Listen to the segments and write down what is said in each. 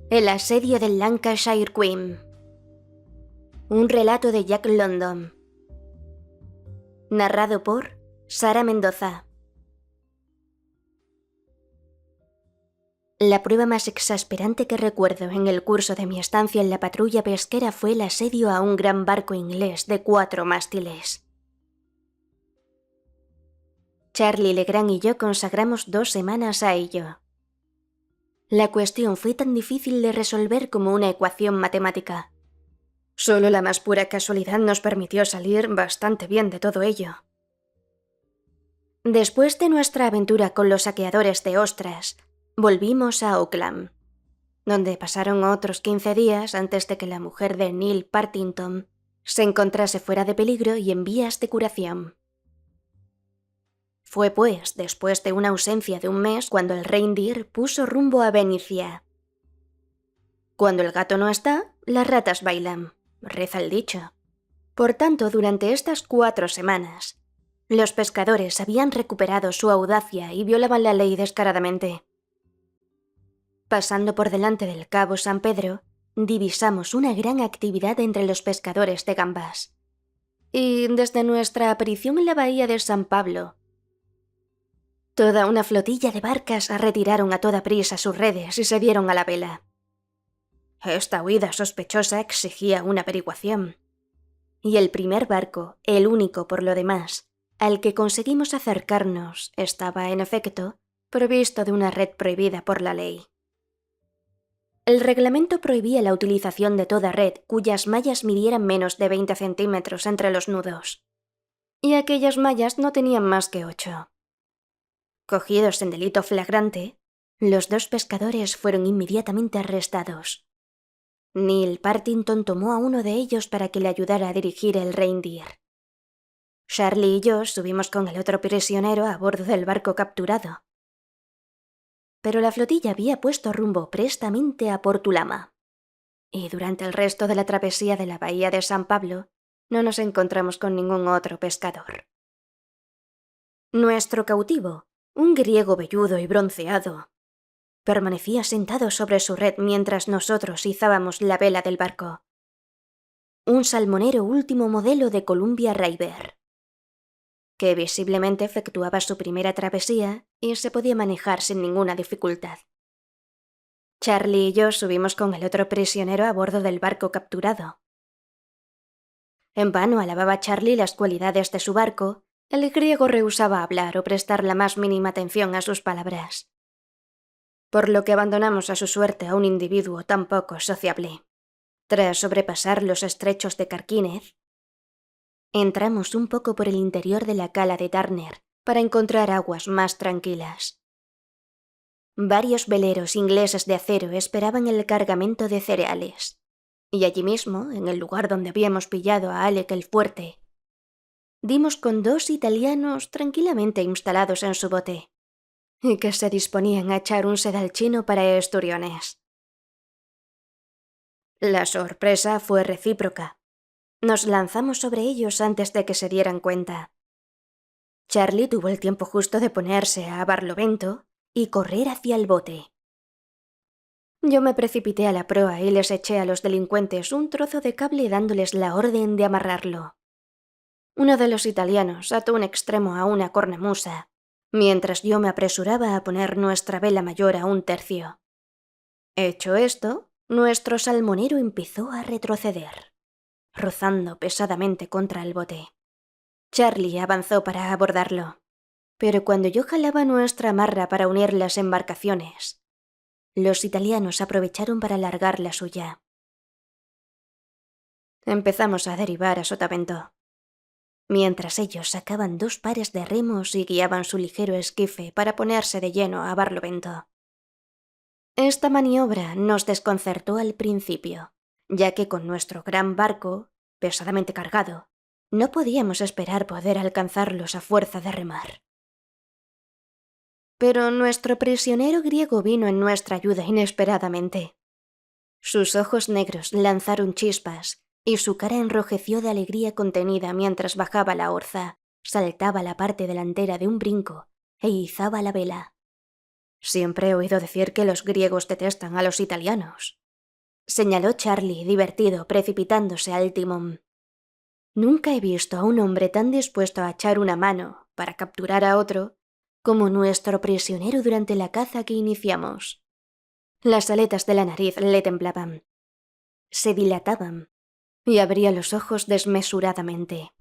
El asedio del Lancashire Queen. Un relato de Jack London. Narrado por Sara Mendoza. La prueba más exasperante que recuerdo en el curso de mi estancia en la patrulla pesquera fue el asedio a un gran barco inglés de 4 mástiles. Charlie Legrand y yo consagramos 2 semanas a ello. La cuestión fue tan difícil de resolver como una ecuación matemática. Solo la más pura casualidad nos permitió salir bastante bien de todo ello. Después de nuestra aventura con los saqueadores de ostras, volvimos a Auckland, donde pasaron otros 15 días antes de que la mujer de Neil Partington se encontrase fuera de peligro y en vías de curación. Fue pues después de una ausencia de un mes cuando el Reindeer puso rumbo a Venecia. Cuando el gato no está, las ratas bailan, reza el dicho. Por tanto, durante estas 4 semanas, los pescadores habían recuperado su audacia y violaban la ley descaradamente. Pasando por delante del Cabo San Pedro, divisamos una gran actividad entre los pescadores de gambas. Y desde nuestra aparición en la bahía de San Pablo, toda una flotilla de barcas retiraron a toda prisa sus redes y se dieron a la vela. Esta huida sospechosa exigía una averiguación. Y el primer barco, el único por lo demás, al que conseguimos acercarnos, estaba, en efecto, provisto de una red prohibida por la ley. El reglamento prohibía la utilización de toda red cuyas mallas midieran menos de 20 centímetros entre los nudos. Y aquellas mallas no tenían más que 8. Cogidos en delito flagrante, los 2 pescadores fueron inmediatamente arrestados. Neil Partington tomó a uno de ellos para que le ayudara a dirigir el Reindeer. Charlie y yo subimos con el otro prisionero a bordo del barco capturado. Pero la flotilla había puesto rumbo prestamente a Portulama. Y durante el resto de la travesía de la bahía de San Pablo, no nos encontramos con ningún otro pescador. Nuestro cautivo, un griego velludo y bronceado, permanecía sentado sobre su red mientras nosotros izábamos la vela del barco. Un salmonero último modelo de Columbia River, que visiblemente efectuaba su primera travesía y se podía manejar sin ninguna dificultad. Charlie y yo subimos con el otro prisionero a bordo del barco capturado. En vano alababa Charlie las cualidades de su barco, el griego rehusaba hablar o prestar la más mínima atención a sus palabras. Por lo que abandonamos a su suerte a un individuo tan poco sociable. Tras sobrepasar los estrechos de Carquínez, entramos un poco por el interior de la cala de Turner para encontrar aguas más tranquilas. Varios veleros ingleses de acero esperaban el cargamento de cereales, y allí mismo, en el lugar donde habíamos pillado a Alec el Fuerte, dimos con 2 italianos tranquilamente instalados en su bote, y que se disponían a echar un sedal chino para esturiones. La sorpresa fue recíproca. Nos lanzamos sobre ellos antes de que se dieran cuenta. Charlie tuvo el tiempo justo de ponerse a barlovento y correr hacia el bote. Yo me precipité a la proa y les eché a los delincuentes un trozo de cable dándoles la orden de amarrarlo. Uno de los italianos ató un extremo a una cornamusa, mientras yo me apresuraba a poner nuestra vela mayor a 1/3. Hecho esto, nuestro salmonero empezó a retroceder, rozando pesadamente contra el bote. Charlie avanzó para abordarlo, pero cuando yo jalaba nuestra amarra para unir las embarcaciones, los italianos aprovecharon para alargar la suya. Empezamos a derivar a sotavento, mientras ellos sacaban 2 pares de remos y guiaban su ligero esquife para ponerse de lleno a barlovento. Esta maniobra nos desconcertó al principio, ya que con nuestro gran barco, pesadamente cargado, no podíamos esperar poder alcanzarlos a fuerza de remar. Pero nuestro prisionero griego vino en nuestra ayuda inesperadamente. Sus ojos negros lanzaron chispas y su cara enrojeció de alegría contenida mientras bajaba la orza, saltaba la parte delantera de un brinco e izaba la vela. Siempre he oído decir que los griegos detestan a los italianos, señaló Charlie, divertido, precipitándose al timón. Nunca he visto a un hombre tan dispuesto a echar una mano para capturar a otro como nuestro prisionero durante la caza que iniciamos. Las aletas de la nariz le temblaban, se dilataban y abría los ojos desmesuradamente.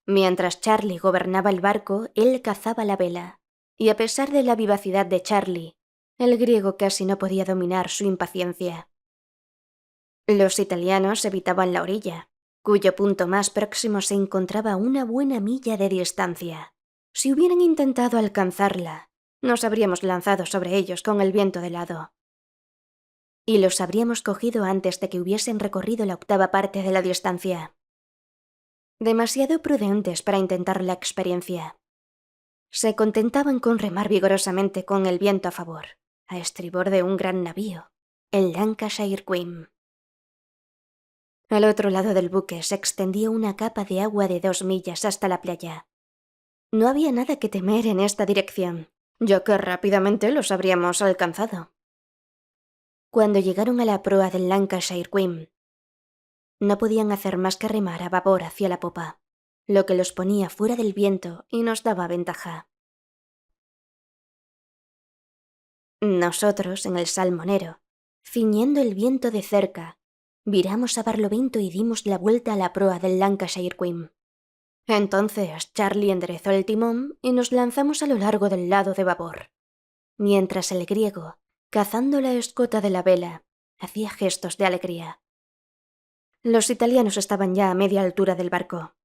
Mientras Charlie gobernaba el barco, él cazaba la vela, y a pesar de la vivacidad de Charlie, el griego casi no podía dominar su impaciencia. Los italianos evitaban la orilla, cuyo punto más próximo se encontraba a una buena milla de distancia. Si hubieran intentado alcanzarla, nos habríamos lanzado sobre ellos con el viento de lado. Y los habríamos cogido antes de que hubiesen recorrido la octava parte de la distancia. Demasiado prudentes para intentar la experiencia. Se contentaban con remar vigorosamente con el viento a favor, a estribor de un gran navío, el Lancashire Queen. Al otro lado del buque se extendía una capa de agua de 2 millas hasta la playa. No había nada que temer en esta dirección, ya que rápidamente los habríamos alcanzado. Cuando llegaron a la proa del Lancashire Queen, no podían hacer más que remar a vapor hacia la popa, lo que los ponía fuera del viento y nos daba ventaja. Nosotros, en el salmonero, ciñendo el viento de cerca, viramos a barlovento y dimos la vuelta a la proa del Lancashire Queen. Entonces Charlie enderezó el timón y nos lanzamos a lo largo del lado de babor, mientras el griego, cazando la escota de la vela, hacía gestos de alegría. Los italianos estaban ya a media altura del barco,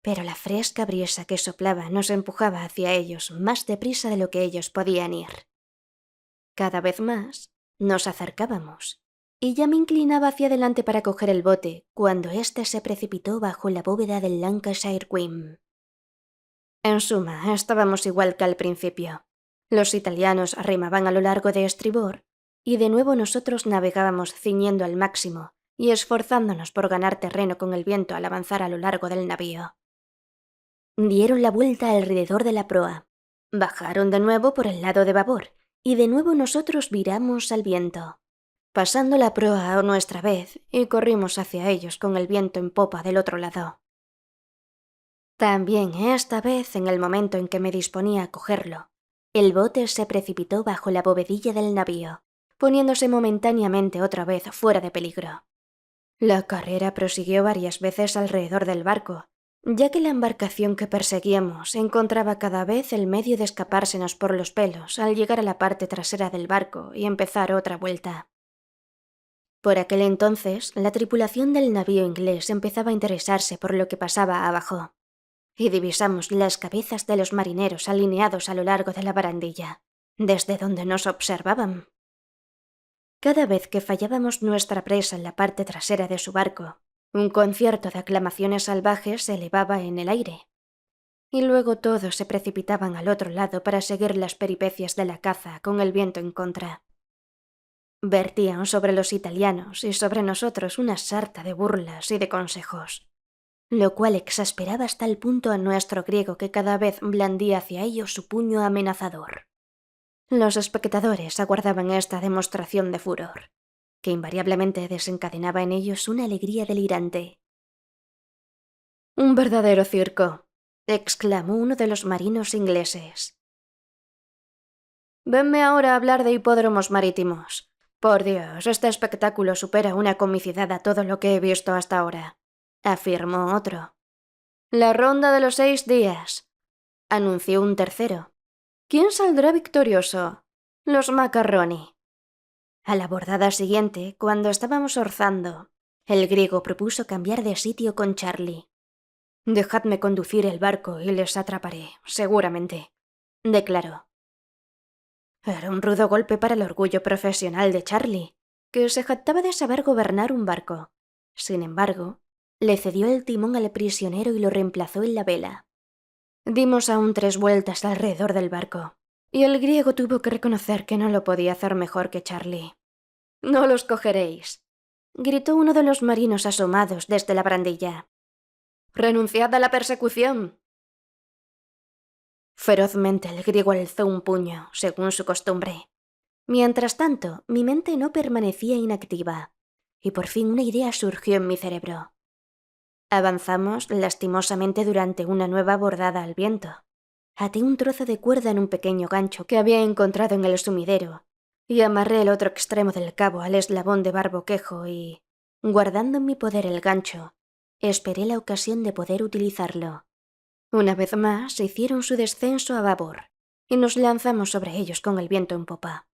pero la fresca brisa que soplaba nos empujaba hacia ellos más deprisa de lo que ellos podían ir. Cada vez más nos acercábamos, y ya me inclinaba hacia adelante para coger el bote cuando éste se precipitó bajo la bóveda del Lancashire Queen. En suma, estábamos igual que al principio. Los italianos remaban a lo largo de estribor, y de nuevo nosotros navegábamos ciñendo al máximo y esforzándonos por ganar terreno con el viento al avanzar a lo largo del navío. Dieron la vuelta alrededor de la proa, bajaron de nuevo por el lado de babor, y de nuevo nosotros viramos al viento, pasando la proa a nuestra vez, y corrimos hacia ellos con el viento en popa del otro lado. También esta vez, en el momento en que me disponía a cogerlo, el bote se precipitó bajo la bovedilla del navío, poniéndose momentáneamente otra vez fuera de peligro. La carrera prosiguió varias veces alrededor del barco, ya que la embarcación que perseguíamos encontraba cada vez el medio de escapársenos por los pelos al llegar a la parte trasera del barco y empezar otra vuelta. Por aquel entonces, la tripulación del navío inglés empezaba a interesarse por lo que pasaba abajo, y divisamos las cabezas de los marineros alineados a lo largo de la barandilla, desde donde nos observaban. Cada vez que fallábamos nuestra presa en la parte trasera de su barco, un concierto de aclamaciones salvajes se elevaba en el aire, y luego todos se precipitaban al otro lado para seguir las peripecias de la caza con el viento en contra. Vertían sobre los italianos y sobre nosotros una sarta de burlas y de consejos, lo cual exasperaba hasta el punto a nuestro griego que cada vez blandía hacia ellos su puño amenazador. Los espectadores aguardaban esta demostración de furor, que invariablemente desencadenaba en ellos una alegría delirante. «Un verdadero circo», exclamó uno de los marinos ingleses. «Venme ahora a hablar de hipódromos marítimos. Por Dios, este espectáculo supera una comicidad a todo lo que he visto hasta ahora», afirmó otro. «La ronda de los 6 días», anunció un tercero. «¿Quién saldrá victorioso? Los Macarroni». A la bordada siguiente, cuando estábamos orzando, el griego propuso cambiar de sitio con Charlie. «Dejadme conducir el barco y les atraparé, seguramente», declaró. Era un rudo golpe para el orgullo profesional de Charlie, que se jactaba de saber gobernar un barco. Sin embargo, le cedió el timón al prisionero y lo reemplazó en la vela. Dimos aún 3 vueltas alrededor del barco, y el griego tuvo que reconocer que no lo podía hacer mejor que Charlie. «No los cogeréis», gritó uno de los marinos asomados desde la barandilla. «Renunciad a la persecución». Ferozmente el griego alzó un puño, según su costumbre. Mientras tanto, mi mente no permanecía inactiva, y por fin una idea surgió en mi cerebro. Avanzamos lastimosamente durante una nueva bordada al viento. Até un trozo de cuerda en un pequeño gancho que había encontrado en el sumidero, y amarré el otro extremo del cabo al eslabón de barbo quejo y, guardando en mi poder el gancho, esperé la ocasión de poder utilizarlo. Una vez más hicieron su descenso a babor, y nos lanzamos sobre ellos con el viento en popa.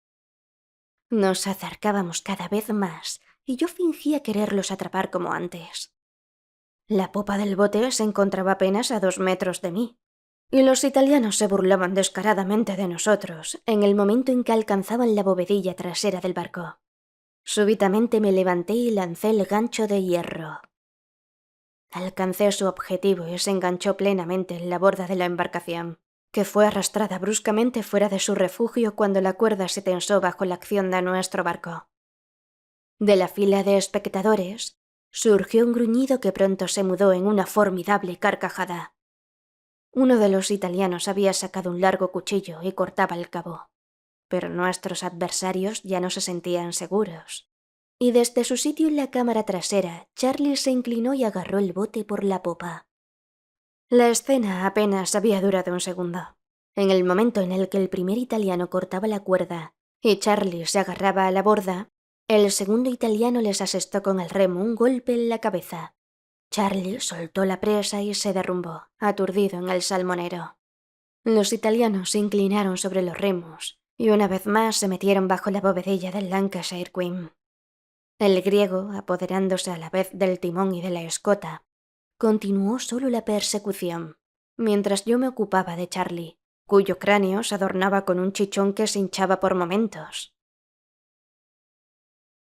Nos acercábamos cada vez más, y yo fingía quererlos atrapar como antes. La popa del bote se encontraba apenas a 2 metros de mí, y los italianos se burlaban descaradamente de nosotros en el momento en que alcanzaban la bovedilla trasera del barco. Súbitamente me levanté y lancé el gancho de hierro. Alcancé su objetivo y se enganchó plenamente en la borda de la embarcación, que fue arrastrada bruscamente fuera de su refugio cuando la cuerda se tensó bajo la acción de nuestro barco. De la fila de espectadores surgió un gruñido que pronto se mudó en una formidable carcajada. Uno de los italianos había sacado un largo cuchillo y cortaba el cabo, pero nuestros adversarios ya no se sentían seguros. Y desde su sitio en la cámara trasera, Charlie se inclinó y agarró el bote por la popa. La escena apenas había durado un segundo. En el momento en el que el primer italiano cortaba la cuerda y Charlie se agarraba a la borda, el segundo italiano les asestó con el remo un golpe en la cabeza. Charlie soltó la presa y se derrumbó, aturdido en el salmonero. Los italianos se inclinaron sobre los remos y una vez más se metieron bajo la bovedilla del Lancashire Queen. El griego, apoderándose a la vez del timón y de la escota, continuó solo la persecución, mientras yo me ocupaba de Charlie, cuyo cráneo se adornaba con un chichón que se hinchaba por momentos.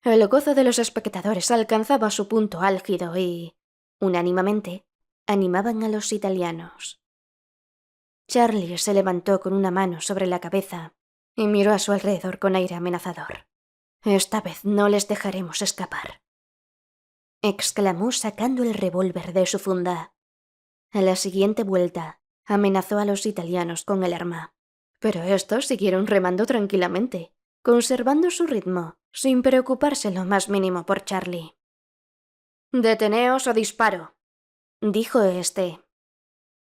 El gozo de los espectadores alcanzaba su punto álgido y, unánimemente, animaban a los italianos. Charlie se levantó con una mano sobre la cabeza y miró a su alrededor con aire amenazador. «Esta vez no les dejaremos escapar», exclamó sacando el revólver de su funda. A la siguiente vuelta, amenazó a los italianos con el arma. Pero estos siguieron remando tranquilamente, conservando su ritmo, sin preocuparse lo más mínimo por Charlie. «Deteneos o disparo», dijo este.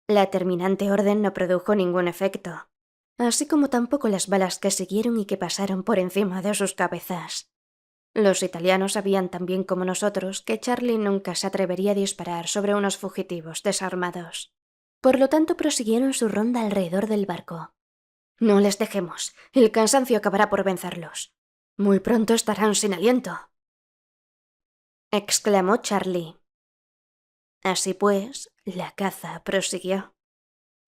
La terminante orden no produjo ningún efecto, así como tampoco las balas que siguieron y que pasaron por encima de sus cabezas. Los italianos sabían tan bien como nosotros que Charlie nunca se atrevería a disparar sobre unos fugitivos desarmados. Por lo tanto, prosiguieron su ronda alrededor del barco. «No les dejemos, el cansancio acabará por vencerlos. Muy pronto estarán sin aliento», exclamó Charlie. Así pues, la caza prosiguió.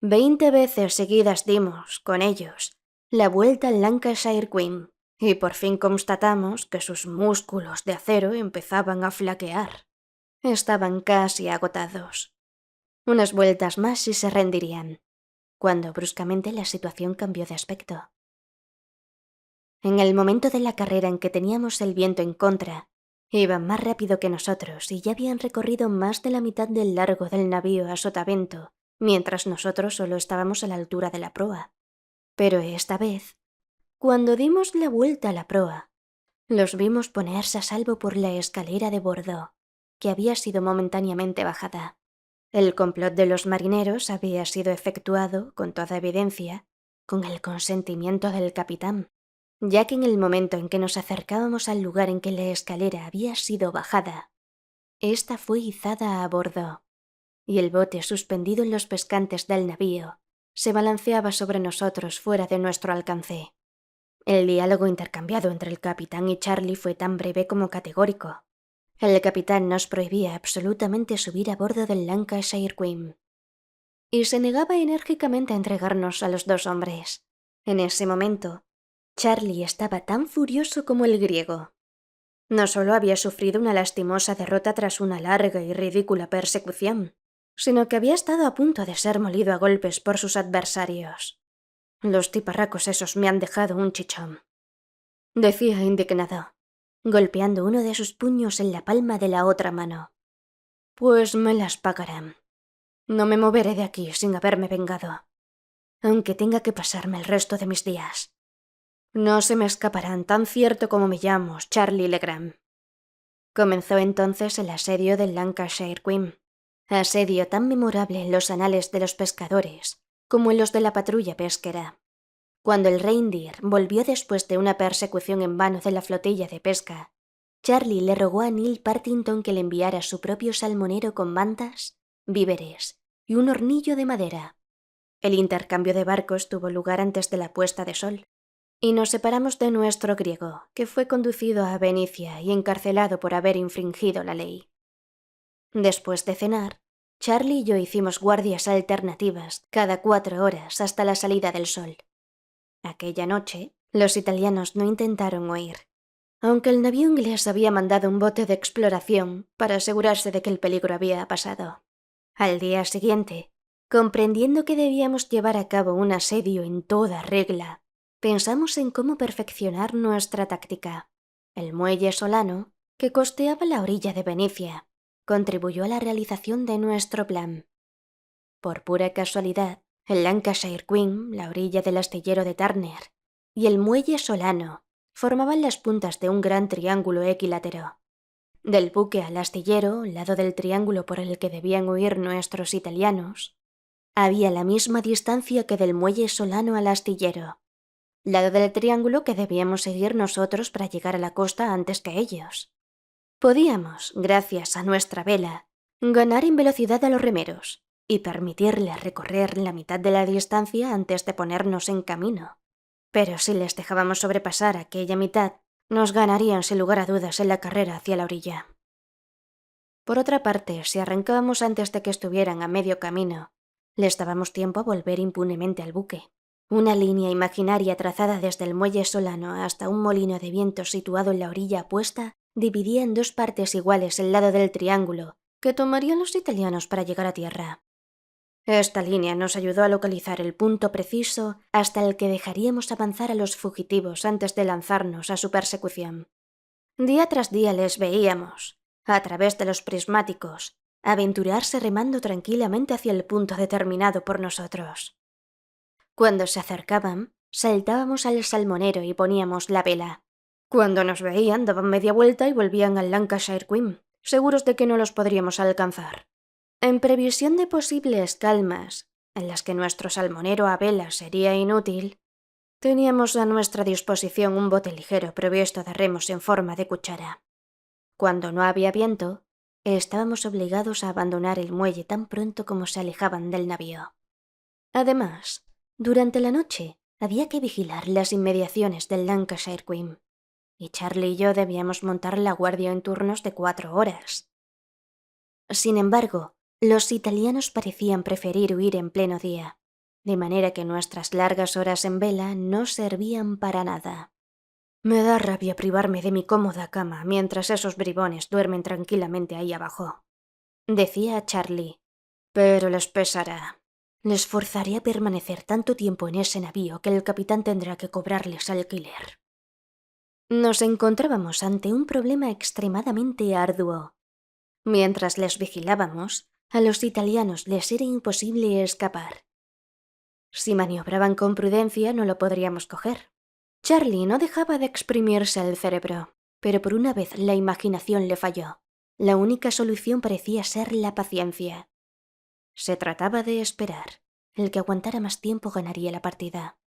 20 veces seguidas dimos, con ellos, la vuelta al Lancashire Queen, y por fin constatamos que sus músculos de acero empezaban a flaquear. Estaban casi agotados. Unas vueltas más y se rendirían, cuando bruscamente la situación cambió de aspecto. En el momento de la carrera en que teníamos el viento en contra, iban más rápido que nosotros y ya habían recorrido más de la mitad del largo del navío a sotavento, mientras nosotros solo estábamos a la altura de la proa. Pero esta vez, cuando dimos la vuelta a la proa, los vimos ponerse a salvo por la escalera de bordo, que había sido momentáneamente bajada. El complot de los marineros había sido efectuado, con toda evidencia, con el consentimiento del capitán, ya que en el momento en que nos acercábamos al lugar en que la escalera había sido bajada, ésta fue izada a bordo, y el bote suspendido en los pescantes del navío se balanceaba sobre nosotros fuera de nuestro alcance. El diálogo intercambiado entre el capitán y Charlie fue tan breve como categórico. El capitán nos prohibía absolutamente subir a bordo del Lancashire Queen y se negaba enérgicamente a entregarnos a los 2 hombres. En ese momento, Charlie estaba tan furioso como el griego. No solo había sufrido una lastimosa derrota tras una larga y ridícula persecución, sino que había estado a punto de ser molido a golpes por sus adversarios. «Los tiparracos esos me han dejado un chichón», decía indignado, golpeando uno de sus puños en la palma de la otra mano. «Pues me las pagarán. No me moveré de aquí sin haberme vengado. aunque tenga que pasarme el resto de mis días. No se me escaparán, tan cierto como me llamo Charlie Legrand. Comenzó entonces el asedio del Lancashire Queen, asedio tan memorable en los anales de los pescadores como en los de la patrulla pesquera. Cuando el Reindeer volvió después de una persecución en vano de la flotilla de pesca, Charlie le rogó a Neil Partington que le enviara su propio salmonero con mantas, víveres y un hornillo de madera. El intercambio de barcos tuvo lugar antes de la puesta de sol, y nos separamos de nuestro griego, que fue conducido a Venecia y encarcelado por haber infringido la ley. Después de cenar, Charlie y yo hicimos guardias alternativas cada 4 horas hasta la salida del sol. Aquella noche, los italianos no intentaron huir, aunque el navío inglés había mandado un bote de exploración para asegurarse de que el peligro había pasado. Al día siguiente, comprendiendo que debíamos llevar a cabo un asedio en toda regla, pensamos en cómo perfeccionar nuestra táctica. El muelle Solano, que costeaba la orilla de Venecia, contribuyó a la realización de nuestro plan. Por pura casualidad, el Lancashire Queen, la orilla del astillero de Turner, y el muelle Solano formaban las puntas de un gran triángulo equilátero. Del buque al astillero, lado del triángulo por el que debían huir nuestros italianos, había la misma distancia que del muelle Solano al astillero, lado del triángulo que debíamos seguir nosotros para llegar a la costa antes que ellos. Podíamos, gracias a nuestra vela, ganar en velocidad a los remeros y permitirles recorrer la mitad de la distancia antes de ponernos en camino. Pero si les dejábamos sobrepasar aquella mitad, nos ganarían sin lugar a dudas en la carrera hacia la orilla. Por otra parte, si arrancábamos antes de que estuvieran a medio camino, les dábamos tiempo a volver impunemente al buque. Una línea imaginaria trazada desde el muelle Solano hasta un molino de viento situado en la orilla opuesta dividía en 2 partes iguales el lado del triángulo que tomarían los italianos para llegar a tierra. Esta línea nos ayudó a localizar el punto preciso hasta el que dejaríamos avanzar a los fugitivos antes de lanzarnos a su persecución. Día tras día les veíamos, a través de los prismáticos, aventurarse remando tranquilamente hacia el punto determinado por nosotros. Cuando se acercaban, saltábamos al salmonero y poníamos la vela. Cuando nos veían, daban media vuelta y volvían al Lancashire Queen, seguros de que no los podríamos alcanzar. En previsión de posibles calmas, en las que nuestro salmonero a vela sería inútil, teníamos a nuestra disposición un bote ligero provisto de remos en forma de cuchara. Cuando no había viento, estábamos obligados a abandonar el muelle tan pronto como se alejaban del navío. Además, durante la noche había que vigilar las inmediaciones del Lancashire Queen, y Charlie y yo debíamos montar la guardia en turnos de 4 horas. Sin embargo, los italianos parecían preferir huir en pleno día, de manera que nuestras largas horas en vela no servían para nada. Me da rabia privarme de mi cómoda cama mientras esos bribones duermen tranquilamente ahí abajo, decía Charlie, pero les pesará. Les forzaré a permanecer tanto tiempo en ese navío que el capitán tendrá que cobrarles alquiler. Nos encontrábamos ante un problema extremadamente arduo. Mientras les vigilábamos, a los italianos les era imposible escapar. Si maniobraban con prudencia no lo podríamos coger. Charlie no dejaba de exprimirse el cerebro, pero por una vez la imaginación le falló. La única solución parecía ser la paciencia. Se trataba de esperar. El que aguantara más tiempo ganaría la partida.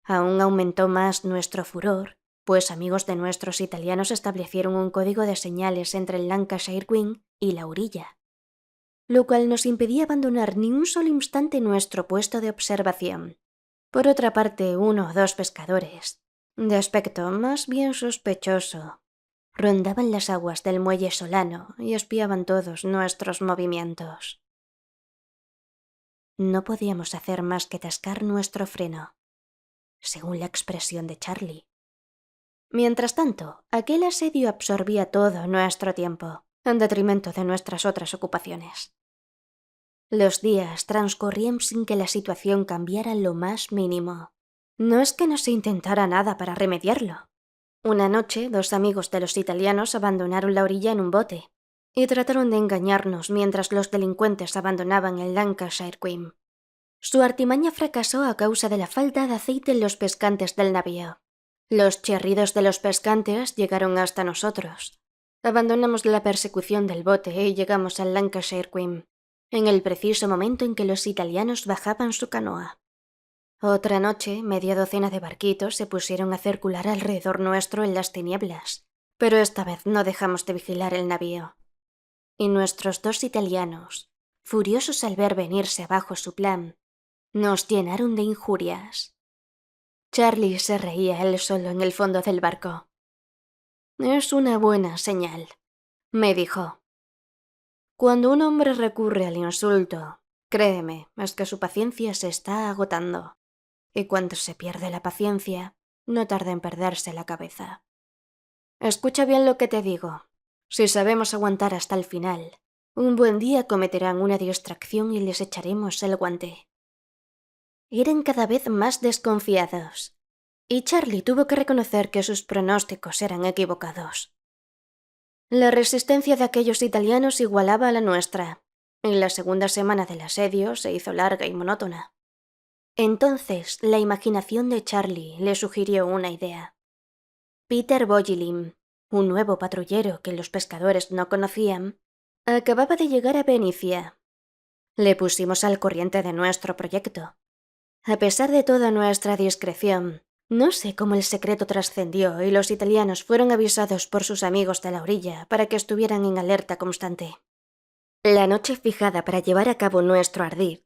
Aún aumentó más nuestro furor, pues amigos de nuestros italianos establecieron un código de señales entre el Lancashire Queen y la orilla, lo cual nos impedía abandonar ni un solo instante nuestro puesto de observación. Por otra parte, 1 o 2 pescadores, de aspecto más bien sospechoso, rondaban las aguas del muelle Solano y espiaban todos nuestros movimientos. No podíamos hacer más que tascar nuestro freno, según la expresión de Charlie. Mientras tanto, aquel asedio absorbía todo nuestro tiempo, en detrimento de nuestras otras ocupaciones. Los días transcurrían sin que la situación cambiara lo más mínimo. No es que no se intentara nada para remediarlo. Una noche, 2 amigos de los italianos abandonaron la orilla en un bote y trataron de engañarnos mientras los delincuentes abandonaban el Lancashire Queen. Su artimaña fracasó a causa de la falta de aceite en los pescantes del navío. Los chirridos de los pescantes llegaron hasta nosotros. Abandonamos la persecución del bote y llegamos al Lancashire Queen, en el preciso momento en que los italianos bajaban su canoa. Otra noche, media docena de barquitos se pusieron a circular alrededor nuestro en las tinieblas, pero esta vez no dejamos de vigilar el navío. Y nuestros 2 italianos, furiosos al ver venirse abajo su plan, nos llenaron de injurias. Charlie se reía él solo en el fondo del barco. «Es una buena señal», me dijo. «Cuando un hombre recurre al insulto, créeme, es que su paciencia se está agotando. Y cuando se pierde la paciencia, no tarda en perderse la cabeza. Escucha bien lo que te digo. Si sabemos aguantar hasta el final, un buen día cometerán una distracción y les echaremos el guante». Eran cada vez más desconfiados, y Charlie tuvo que reconocer que sus pronósticos eran equivocados. La resistencia de aquellos italianos igualaba a la nuestra, y la segunda semana del asedio se hizo larga y monótona. Entonces, la imaginación de Charlie le sugirió una idea. Peter Boyilin, un nuevo patrullero que los pescadores no conocían, acababa de llegar a Venecia. Le pusimos al corriente de nuestro proyecto. A pesar de toda nuestra discreción, no sé cómo el secreto trascendió y los italianos fueron avisados por sus amigos de la orilla para que estuvieran en alerta constante. La noche fijada para llevar a cabo nuestro ardid,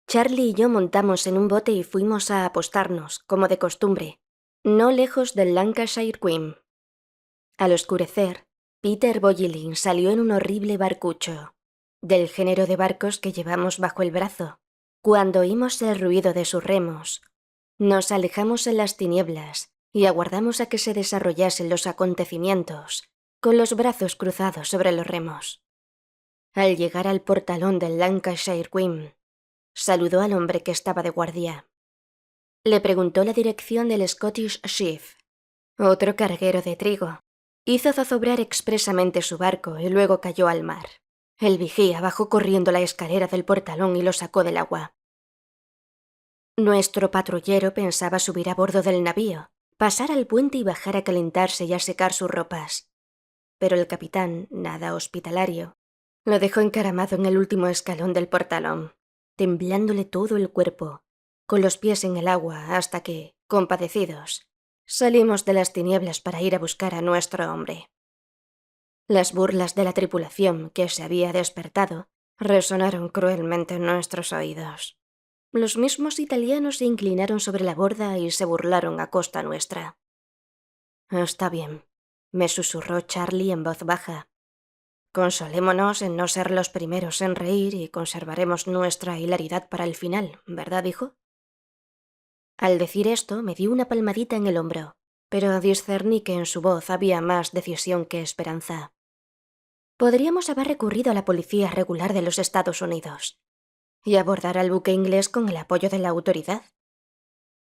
Charlie y yo montamos en un bote y fuimos a apostarnos, como de costumbre, no lejos del Lancashire Queen. Al oscurecer, Peter Boyilin salió en un horrible barcucho, del género de barcos que llevamos bajo el brazo. Cuando oímos el ruido de sus remos, nos alejamos en las tinieblas y aguardamos a que se desarrollasen los acontecimientos, con los brazos cruzados sobre los remos. Al llegar al portalón del Lancashire Queen, saludó al hombre que estaba de guardia. Le preguntó la dirección del Scottish Chief, otro carguero de trigo. Hizo zozobrar expresamente su barco y luego cayó al mar. El vigía bajó corriendo la escalera del portalón y lo sacó del agua. Nuestro patrullero pensaba subir a bordo del navío, pasar al puente y bajar a calentarse y a secar sus ropas. Pero el capitán, nada hospitalario, lo dejó encaramado en el último escalón del portalón, temblándole todo el cuerpo, con los pies en el agua hasta que, compadecidos, salimos de las tinieblas para ir a buscar a nuestro hombre. Las burlas de la tripulación, que se había despertado, resonaron cruelmente en nuestros oídos. Los mismos italianos se inclinaron sobre la borda y se burlaron a costa nuestra. «Está bien», me susurró Charlie en voz baja. «Consolémonos en no ser los primeros en reír y conservaremos nuestra hilaridad para el final, ¿verdad, hijo?» Al decir esto me dio una palmadita en el hombro, pero discerní que en su voz había más decisión que esperanza. Podríamos haber recurrido a la policía regular de los Estados Unidos y abordar al buque inglés con el apoyo de la autoridad.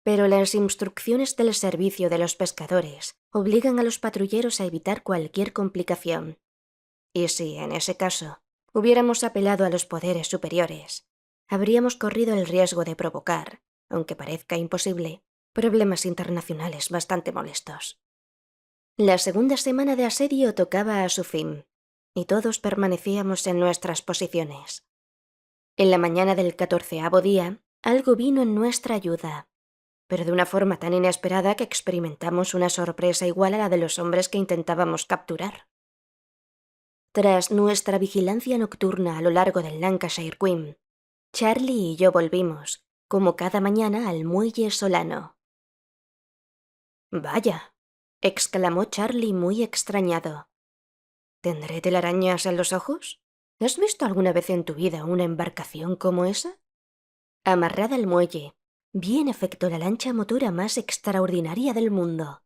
Pero las instrucciones del servicio de los pescadores obligan a los patrulleros a evitar cualquier complicación. Y si, en ese caso, hubiéramos apelado a los poderes superiores, habríamos corrido el riesgo de provocar, aunque parezca imposible, problemas internacionales bastante molestos. La segunda semana de asedio tocaba a su fin, y todos permanecíamos en nuestras posiciones. En la mañana del 14º día, algo vino en nuestra ayuda, pero de una forma tan inesperada que experimentamos una sorpresa igual a la de los hombres que intentábamos capturar. Tras nuestra vigilancia nocturna a lo largo del Lancashire Queen, Charlie y yo volvimos, como cada mañana, al muelle Solano. «Vaya», exclamó Charlie muy extrañado. «¿Tendré telarañas en los ojos? ¿Has visto alguna vez en tu vida una embarcación como esa?» Amarrada al muelle, vi en efecto la lancha motora más extraordinaria del mundo.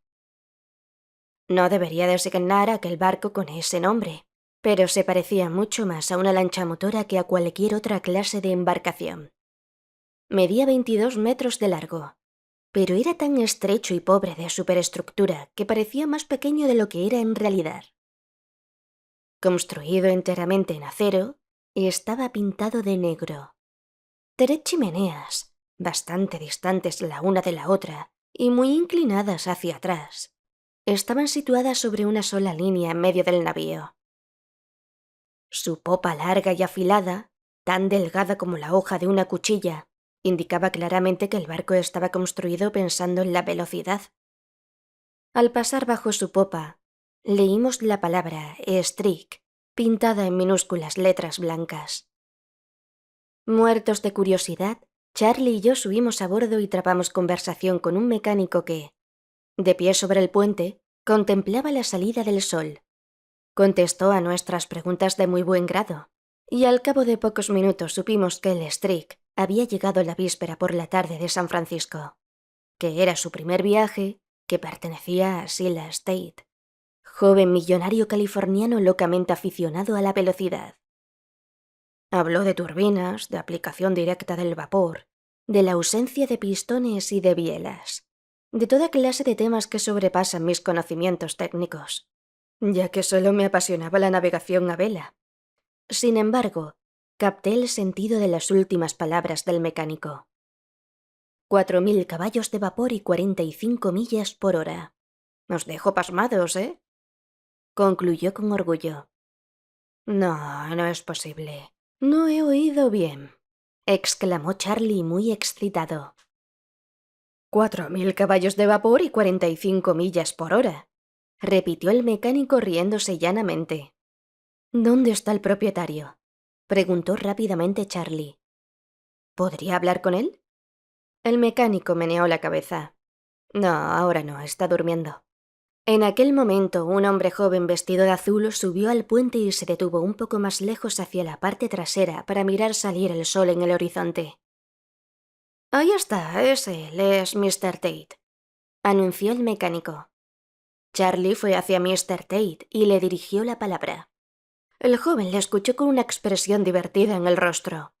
No debería designar aquel barco con ese nombre, pero se parecía mucho más a una lancha motora que a cualquier otra clase de embarcación. Medía 22 metros de largo, pero era tan estrecho y pobre de superestructura que parecía más pequeño de lo que era en realidad. Construido enteramente en acero, estaba pintado de negro. 3 chimeneas, bastante distantes la una de la otra y muy inclinadas hacia atrás. Estaban situadas sobre una sola línea en medio del navío. Su popa larga y afilada, tan delgada como la hoja de una cuchilla, indicaba claramente que el barco estaba construido pensando en la velocidad. Al pasar bajo su popa, leímos la palabra «Streak» pintada en minúsculas letras blancas. Muertos de curiosidad, Charlie y yo subimos a bordo y trabamos conversación con un mecánico que, de pie sobre el puente, contemplaba la salida del sol. Contestó a nuestras preguntas de muy buen grado, y al cabo de pocos minutos supimos que el Streak había llegado la víspera por la tarde de San Francisco, que era su primer viaje, que pertenecía a Silas Tate, joven millonario californiano locamente aficionado a la velocidad. Habló de turbinas, de aplicación directa del vapor, de la ausencia de pistones y de bielas, de toda clase de temas que sobrepasan mis conocimientos técnicos, ya que solo me apasionaba la navegación a vela. Sin embargo, capté el sentido de las últimas palabras del mecánico. 4.000 caballos de vapor y 45 millas por hora. Nos dejó pasmados, ¿eh? Concluyó con orgullo. No, no es posible. No he oído bien, exclamó Charlie muy excitado. 4.000 caballos de vapor y 45 millas por hora, repitió el mecánico riéndose llanamente. ¿Dónde está el propietario?, preguntó rápidamente Charlie. ¿Podría hablar con él? El mecánico meneó la cabeza. No, ahora no, está durmiendo. En aquel momento, un hombre joven vestido de azul subió al puente y se detuvo un poco más lejos hacia la parte trasera para mirar salir el sol en el horizonte. Ahí está, es él, es Mr. Tate, anunció el mecánico. Charlie fue hacia Mr. Tate y le dirigió la palabra. El joven le escuchó con una expresión divertida en el rostro.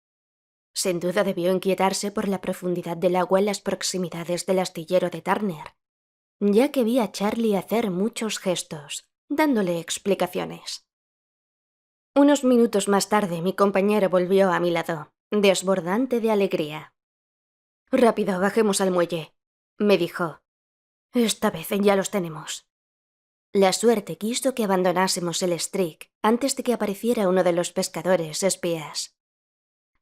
Sin duda debió inquietarse por la profundidad del agua en las proximidades del astillero de Turner, ya que vi a Charlie hacer muchos gestos, dándole explicaciones. Unos minutos más tarde mi compañero volvió a mi lado, desbordante de alegría. «Rápido, bajemos al muelle», me dijo. «Esta vez ya los tenemos». La suerte quiso que abandonásemos el Streak antes de que apareciera uno de los pescadores espías.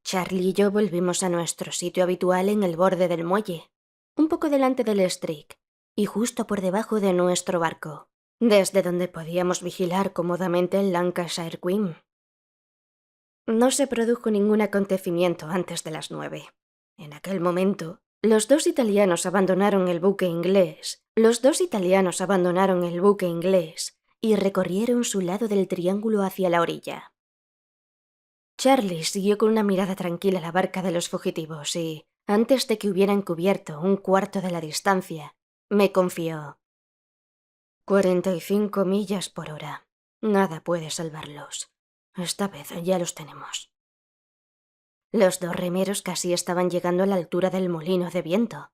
Charlie y yo volvimos a nuestro sitio habitual en el borde del muelle, un poco delante del Streak, y justo por debajo de nuestro barco, desde donde podíamos vigilar cómodamente el Lancashire Queen. No se produjo ningún acontecimiento antes de las 9. En aquel momento, los dos italianos abandonaron el buque inglés y recorrieron su lado del triángulo hacia la orilla. Charlie siguió con una mirada tranquila la barca de los fugitivos y, antes de que hubieran cubierto un cuarto de la distancia, me confió. 45 millas por hora. Nada puede salvarlos. Esta vez ya los tenemos. Los dos remeros casi estaban llegando a la altura del molino de viento.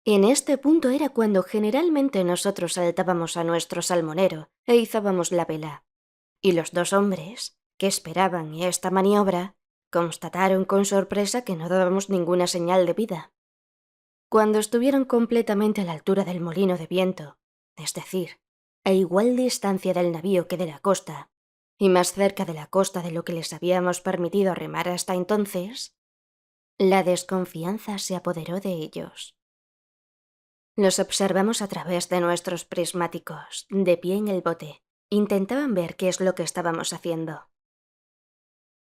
En este punto era cuando generalmente nosotros saltábamos a nuestro salmonero e izábamos la vela. Y los dos hombres, que esperaban esta maniobra, constataron con sorpresa que no dábamos ninguna señal de vida. Cuando estuvieron completamente a la altura del molino de viento, es decir, a igual distancia del navío que de la costa, y más cerca de la costa de lo que les habíamos permitido remar hasta entonces, la desconfianza se apoderó de ellos. Los observamos a través de nuestros prismáticos, de pie en el bote. Intentaban ver qué es lo que estábamos haciendo.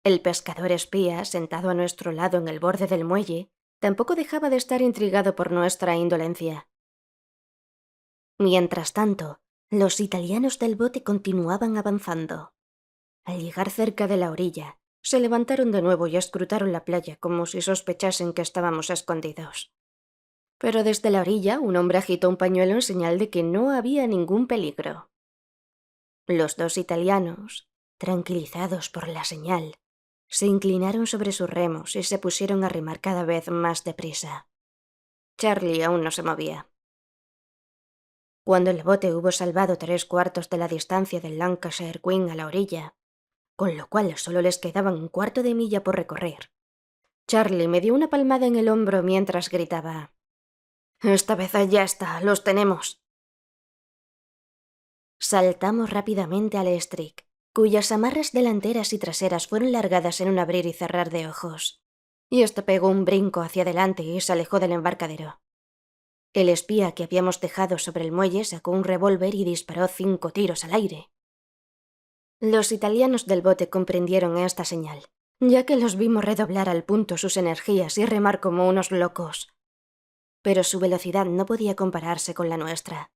El pescador espía, sentado a nuestro lado en el borde del muelle, tampoco dejaba de estar intrigado por nuestra indolencia. Mientras tanto, los italianos del bote continuaban avanzando. Al llegar cerca de la orilla, se levantaron de nuevo y escrutaron la playa como si sospechasen que estábamos escondidos. Pero desde la orilla un hombre agitó un pañuelo en señal de que no había ningún peligro. Los dos italianos, tranquilizados por la señal, se inclinaron sobre sus remos y se pusieron a remar cada vez más deprisa. Charlie aún no se movía. Cuando el bote hubo salvado 3/4 de la distancia del Lancashire Queen a la orilla, con lo cual solo les quedaban 1/4 de milla por recorrer, Charlie me dio una palmada en el hombro mientras gritaba: «Esta vez ya está, los tenemos». Saltamos rápidamente al Streak, cuyas amarras delanteras y traseras fueron largadas en un abrir y cerrar de ojos, y este pegó un brinco hacia adelante y se alejó del embarcadero. El espía que habíamos dejado sobre el muelle sacó un revólver y disparó 5 tiros al aire. Los italianos del bote comprendieron esta señal, ya que los vimos redoblar al punto sus energías y remar como unos locos. Pero su velocidad no podía compararse con la nuestra.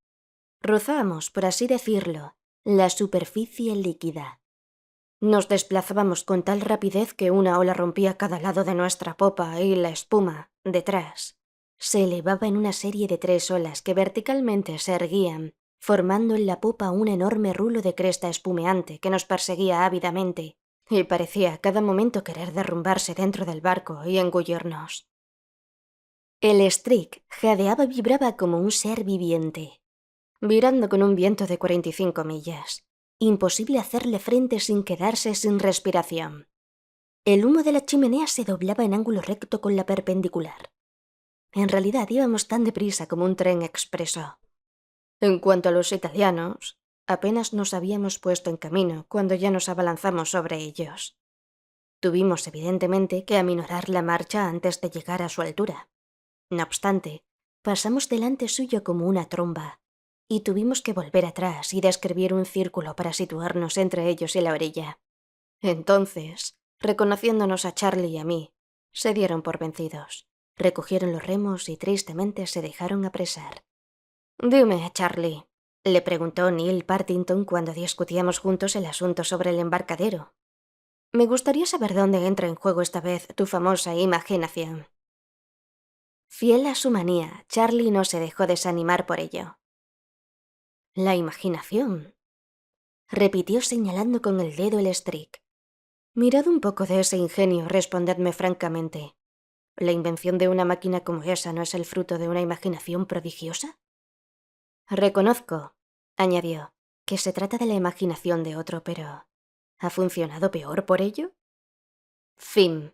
Rozábamos, por así decirlo, la superficie líquida. Nos desplazábamos con tal rapidez que una ola rompía cada lado de nuestra popa y la espuma, detrás, se elevaba en una serie de 3 olas que verticalmente se erguían, formando en la popa un enorme rulo de cresta espumeante que nos perseguía ávidamente y parecía a cada momento querer derrumbarse dentro del barco y engullirnos. El Streak jadeaba y vibraba como un ser viviente, virando con un viento de 45 millas. Imposible hacerle frente sin quedarse sin respiración. El humo de la chimenea se doblaba en ángulo recto con la perpendicular. En realidad íbamos tan deprisa como un tren expreso. En cuanto a los italianos, apenas nos habíamos puesto en camino cuando ya nos abalanzamos sobre ellos. Tuvimos evidentemente que aminorar la marcha antes de llegar a su altura. No obstante, pasamos delante suyo como una tromba, y tuvimos que volver atrás y describir un círculo para situarnos entre ellos y la orilla. Entonces, reconociéndonos a Charlie y a mí, se dieron por vencidos, recogieron los remos y tristemente se dejaron apresar. «Dime, Charlie», le preguntó Neil Partington cuando discutíamos juntos el asunto sobre el embarcadero. «Me gustaría saber dónde entra en juego esta vez tu famosa imaginación». Fiel a su manía, Charlie no se dejó desanimar por ello. «La imaginación», repitió señalando con el dedo el Streak. «Mirad un poco de ese ingenio, respondedme francamente. ¿La invención de una máquina como esa no es el fruto de una imaginación prodigiosa?» «Reconozco», añadió, «que se trata de la imaginación de otro, pero ¿ha funcionado peor por ello?» Fin.